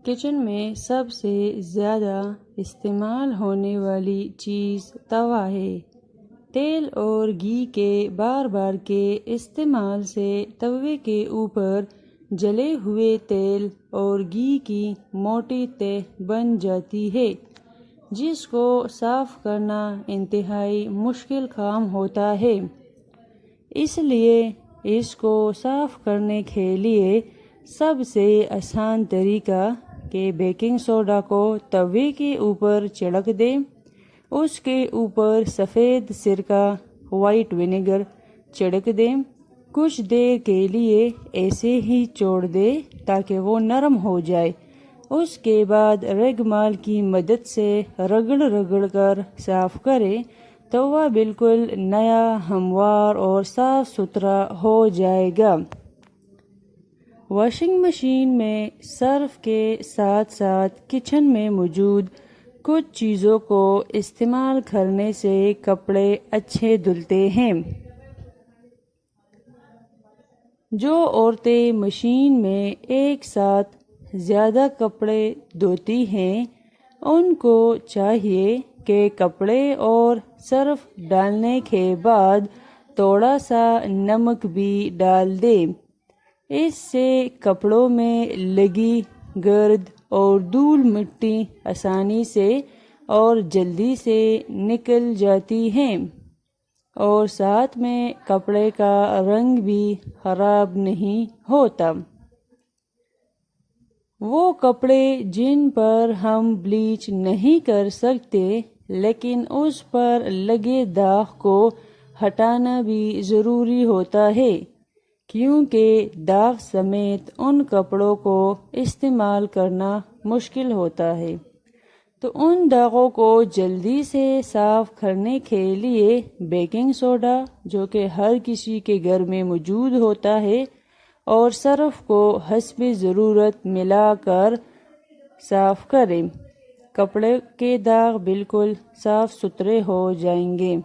Kitchen میں سب سے زیادہ استعمال ہونے والی چیز توا ہے۔ تیل اور گھی کے بار بار کے استعمال سے توے کے اوپر جلے ہوئے تیل اور گھی کی موٹی تہ بن جاتی ہے، جس کو صاف کرنا انتہائی مشکل کام ہوتا ہے۔ اس لیے اس کو صاف کرنے کے لیے سب سے آسان طریقہ کہ بیکنگ سوڈا کو توے کے اوپر چھڑک دیں، اس کے اوپر سفید سرکہ وائٹ ونیگر چھڑک دیں، کچھ دیر کے لیے ایسے ہی چھوڑ دیں تاکہ وہ نرم ہو جائے۔ اس کے بعد ریگمال کی مدد سے رگڑ کر صاف کریں۔ توا بالکل نیا، ہموار اور صاف ستھرا ہو جائے گا۔ واشنگ مشین میں صرف کے ساتھ ساتھ کچن میں موجود کچھ چیزوں کو استعمال کرنے سے کپڑے اچھے دھلتے ہیں۔ جو عورتیں مشین میں ایک ساتھ زیادہ کپڑے دھوتی ہیں، ان کو چاہیے کہ کپڑے اور سرف ڈالنے کے بعد تھوڑا سا نمک بھی ڈال دیں۔ اس سے کپڑوں میں لگی گرد اور دھول مٹی آسانی سے اور جلدی سے نکل جاتی ہے، اور ساتھ میں کپڑے کا رنگ بھی خراب نہیں ہوتا۔ وہ کپڑے جن پر ہم بلیچ نہیں کر سکتے، لیکن اس پر لگے داغ کو ہٹانا بھی ضروری ہوتا ہے، کیونکہ داغ سمیت ان کپڑوں کو استعمال کرنا مشکل ہوتا ہے۔ تو ان داغوں کو جلدی سے صاف کرنے کے لیے بیکنگ سوڈا، جو کہ ہر کسی کے گھر میں موجود ہوتا ہے، اور سرف کو حسب ضرورت ملا کر صاف کریں۔ کپڑے کے داغ بالکل صاف ستھرے ہو جائیں گے۔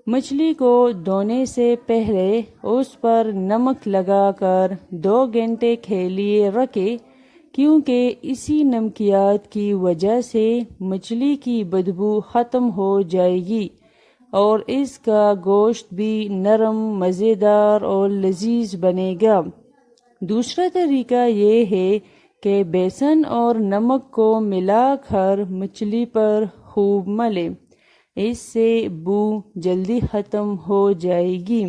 مچھلی کو دھونے سے پہلے اس پر نمک لگا کر 2 گھنٹے کے لیے رکھیں، کیونکہ اسی نمکیات کی وجہ سے مچھلی کی بدبو ختم ہو جائے گی اور اس کا گوشت بھی نرم، مزیدار اور لذیذ بنے گا۔ دوسرا طریقہ یہ ہے کہ بیسن اور نمک کو ملا کر مچھلی پر خوب ملیں، اس سے بو جلدی ختم ہو جائے گی۔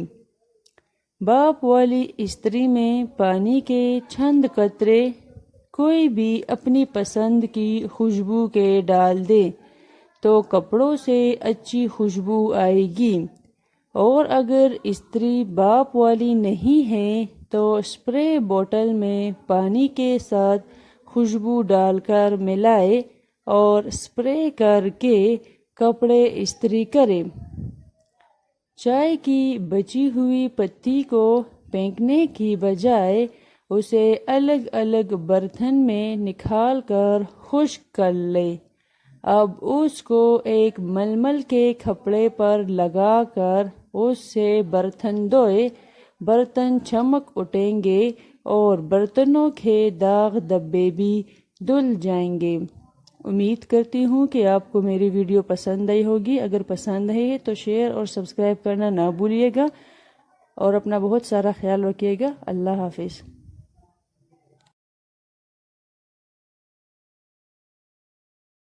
بھاپ والی استری میں پانی کے چند قطرے کوئی بھی اپنی پسند کی خوشبو کے ڈال دیں تو کپڑوں سے اچھی خوشبو آئے گی، اور اگر استری بھاپ والی نہیں ہے تو اسپرے بوتل میں پانی کے ساتھ خوشبو ڈال کر ملائیں اور اسپرے کر کے کپڑے استری کریں۔ چائے کی بچی ہوئی پتی کو پھینکنے کی بجائے اسے الگ الگ برتن میں نکال کر خشک کر لیں۔ اب اس کو ایک ململ کے کپڑے پر لگا کر اس سے برتن دھوئیں۔ برتن چمک اٹھیں گے اور برتنوں کے داغ دھبے بھی دھل جائیں گے۔ امید کرتی ہوں کہ آپ کو میری ویڈیو پسند آئی ہوگی۔ اگر پسند ہے تو شیئر اور سبسکرائب کرنا نہ بھولیے گا، اور اپنا بہت سارا خیال رکھیے گا۔ اللہ حافظ۔